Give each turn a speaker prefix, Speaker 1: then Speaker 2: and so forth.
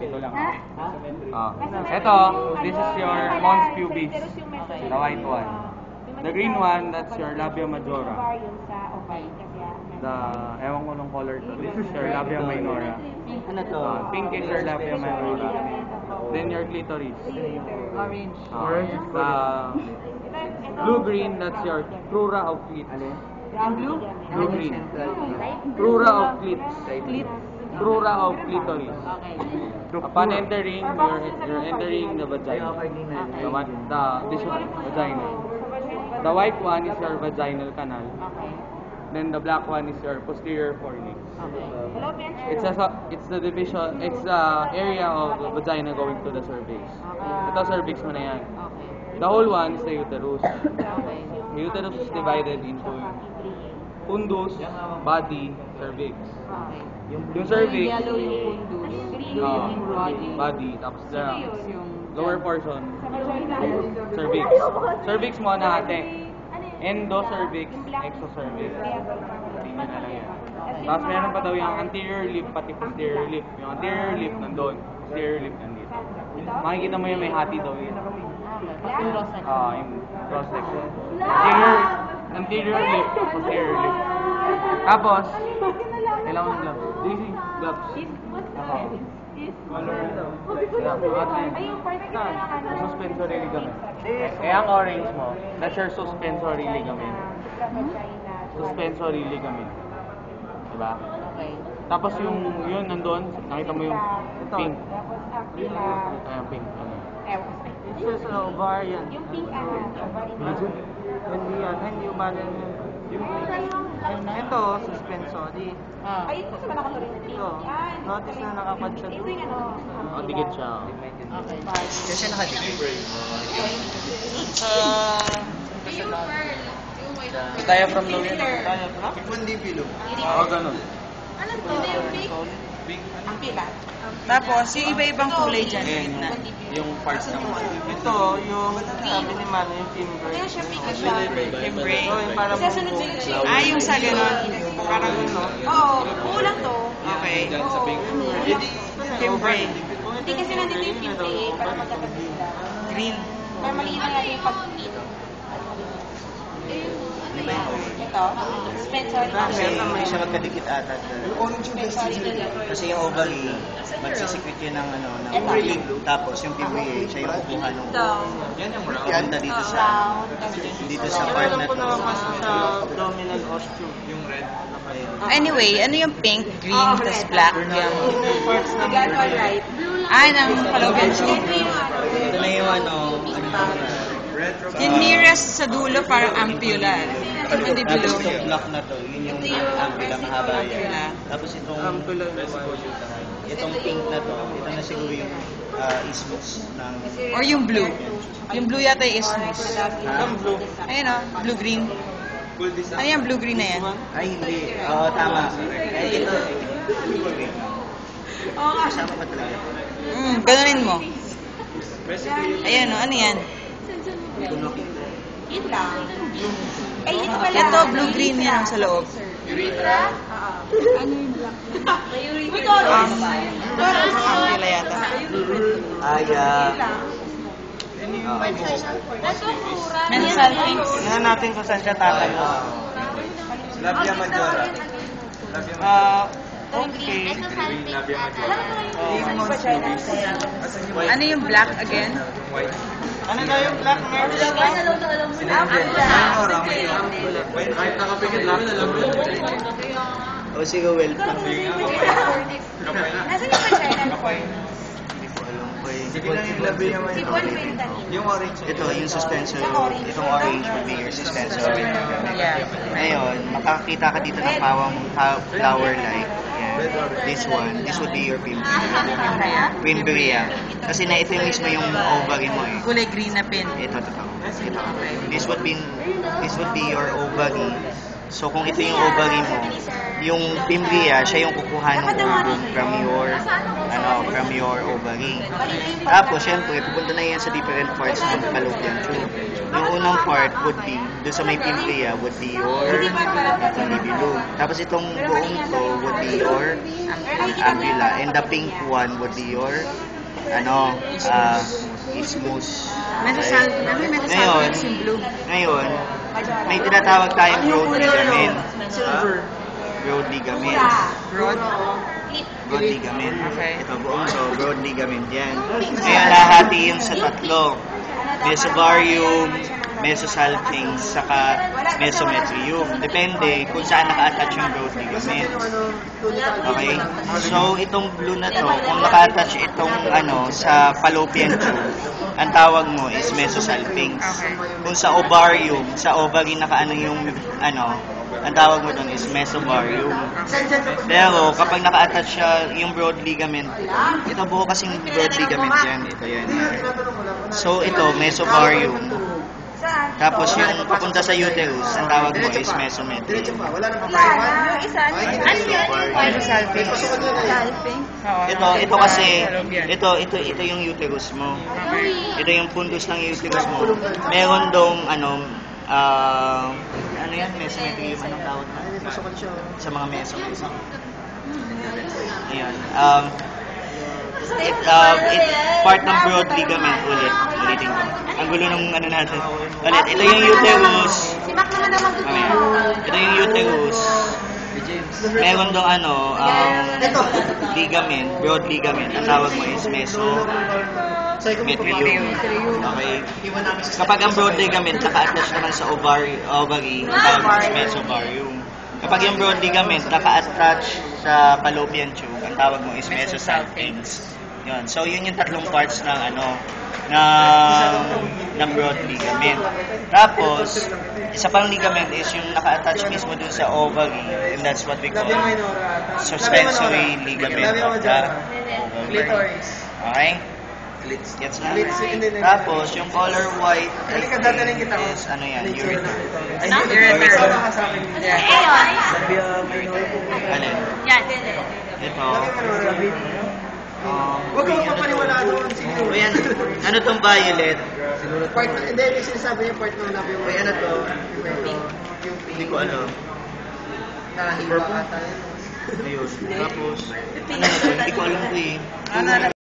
Speaker 1: Ito lang. Ito, this is your Mons pubis. The white one. The green one, that's your labia majora. Ewan ko nung color to. This is your labia minora.
Speaker 2: Ano to?
Speaker 1: Pink is your labia minora. Then your clitoris.
Speaker 2: Orange.
Speaker 1: The blue-green, that's your crura of clit.
Speaker 2: Blue?
Speaker 1: Blue-green. Crura of clit. Crura of clitoris. Upon entering, you're entering the vagina. This one, vagina. The white one is your vaginal canal. Then the black one is your posterior fornix. It's the division, it's the area of the vagina going to the cervix. Ito cervix mo na yan. The whole one is the uterus. The uterus is divided into fundus, body, cervix. Yung cervix, body, tapos the lower portion, cervix. Cervix mo na ate. Endocervix, exocervix. Hindi na lang yan. Tapos meron pa daw yung anterior lip, pati posterior lip. Yung anterior lip nandun, posterior lip nandito. Makikita mo yung may hati daw yun. Yung cross section. Anterior lip, posterior lip. Tapos, kailangan ng gloves. Daisy, gloves. Suspensory ligament. Ang orange mo, that's your suspensory ligament. Suspensory ligament. Diba? Tapos yun nandun, nakita mo yung pink. Ayan, pink.
Speaker 2: Ito sa ovarian.
Speaker 3: Yung pink ovarian.
Speaker 2: Hindi umalan yung ito, suspensory.
Speaker 3: Ayun kasi wala ka rin na pink.
Speaker 2: Ito, notice na nakapad siya
Speaker 3: Ito yung ano.
Speaker 1: Dikit siya.
Speaker 3: Okay.
Speaker 2: Kaya siya nakadikit.
Speaker 1: Diaphragm daw yun.
Speaker 2: Diaphragm?
Speaker 4: Hindi pilo.
Speaker 1: Oo, ganun.
Speaker 3: Ano to? Yung pink? Ang pila.
Speaker 5: Tapos, yung iba-ibang kulay dyan.
Speaker 1: Ayan, yung parts ng
Speaker 2: Ito, yung sabi ni Mano, yung timbre.
Speaker 3: Kaya siya pink siya.
Speaker 5: Timbre.
Speaker 2: So, yung parang
Speaker 3: Sasunod sa yung
Speaker 5: Ah, yung sa ganon.
Speaker 2: parang ano.
Speaker 3: Oo, kulang to.
Speaker 5: Okay.
Speaker 2: Timbre.
Speaker 3: Hindi kasi nandito yung pink eh, para magkatabi sila.
Speaker 5: Green.
Speaker 3: Para maliit na natin yung pag-pito. Ito, suspensory.
Speaker 4: Kasi hindi siya magkadikit ata. Kasi yung ovary, magsisikwit yun ng fluid. Tapos yung PVA, siya yung kukuha ng ganda dito sa part na
Speaker 2: Alam ko
Speaker 4: to.
Speaker 2: naman kasi sa abdominal ostium.
Speaker 4: Yung red.
Speaker 5: Anyway, ano yung pink, green, tas black? Yung...
Speaker 2: Yung parts ng
Speaker 3: Right.
Speaker 5: ng fallopian tube.
Speaker 4: Ito na yung red.
Speaker 5: Yung nearest sa dulo, parang ampulla. Hindi
Speaker 4: Tapos
Speaker 5: below.
Speaker 4: itong block na to, yun yung ampula mahaba yan.
Speaker 5: Ampulla.
Speaker 4: Tapos itong pink na to, ito na siguro yung isthmus ng...
Speaker 5: Or yung blue. Yung blue yata yung isthmus.
Speaker 2: Ang blue.
Speaker 5: Ayun o, blue-green. Ano yung blue-green na yan?
Speaker 4: Ay, hindi. Oo, tama. Ito. Kasama pa talaga.
Speaker 5: Ganunin mo. Ayan o, ano yan?
Speaker 3: Yun lang. Ay, ito pala.
Speaker 5: Ito, blue-green yan sa loob.
Speaker 3: Urethra? Ano yung black? Ito,
Speaker 5: Ampulla yata. Mensal things.
Speaker 2: Tingnan natin kung saan siya tatayo.
Speaker 4: Labia majora.
Speaker 2: Okay.
Speaker 5: Ano yung black again?
Speaker 2: Ano na yung black nurse?
Speaker 1: Kahit nakapikit lang, alam mo yun.
Speaker 4: O sige, well.
Speaker 3: Nasaan yung vagina?
Speaker 4: Yung labia
Speaker 3: Si Paul Quintanilla.
Speaker 4: Yung orange. Ito, yung suspensory. Itong orange would be your suspensory.
Speaker 5: Yeah.
Speaker 4: Ngayon, makakita ka dito ng flower light. This would be your pimbria. Pimbria. Kasi na ito yung mismo yung ovary mo eh.
Speaker 5: Kulay green na pin.
Speaker 4: Ito. This would be your ovary. So kung ito yung ovary mo, yung pimbria, siya yung kukuha ng ovum from your ovary. Tapos, syempre, pupunta na yan sa different parts ng fallopian tube. Yung unang part would be, doon sa may pimbria, would be your libellum. Tapos itong buong to would be your ambula. And the pink one would be your isthmus. Ngayon, may tinatawag tayong broad ligament. Broad ligament. Broad ligament. Ito buong to, broad ligament yan. Ngayon, nahati yun sa tatlo. Mesobarium, mesosalpinx, saka mesometrium. Depende kung saan naka-attach yung broad ligament. Okay? So, itong blue na to, kung naka-attach itong sa fallopian tube, ang tawag mo is mesosalpinx. Kung sa ovarium, sa ovary naka-ano yung ang tawag mo doon is mesobarium. Pero kapag naka-attach siya yung broad ligament, ito buo kasing broad ligament yan. Ito yan. So ito, mesobarium. Tapos yung papunta sa uterus, ang tawag mo is mesometrium.
Speaker 3: Yung isa, ano yun?
Speaker 5: Mesosalpinx.
Speaker 4: Ito kasi, ito yung uterus mo. Ito yung fundus ng uterus mo. Meron dong ano yan, mesometrium, anong tawag na? Sa mga meso. Ayan. Part ng broad ligament ulitin ko. Ang gulo ng natin. Ulit, ito yung uterus.
Speaker 3: Si Mac naman naman gusto.
Speaker 4: Ito yung uterus. Meron dong ligament, broad ligament. Ang tawag mo is mesometrium. Okay. Kapag ang broad ligament naka-attach naman sa ovary, ang tawag mo is mesobarium. Kapag yung broad ligament naka-attach sa fallopian tube, ang tawag mo is mesosalpinx. Yun. So yun yung tatlong parts ng ng broad ligament. Tapos, isa pang ligament is yung naka-attach mismo dun sa ovary, and that's what we call suspensory ligament of the ovary. Okay? Gets na? Tapos, yung color white is ureter. Alin?
Speaker 3: Yan.
Speaker 4: Ito.
Speaker 2: Huwag kang mapaniwala doon.
Speaker 4: Ayan, ano tong violet?
Speaker 2: Hindi, may sinasabi niya part na nabi yung...
Speaker 4: Ano to? Hindi ko alam.
Speaker 2: Nakahiwa ata.
Speaker 4: Ayun. Tapos, ano na to? Hindi ko alam ko eh.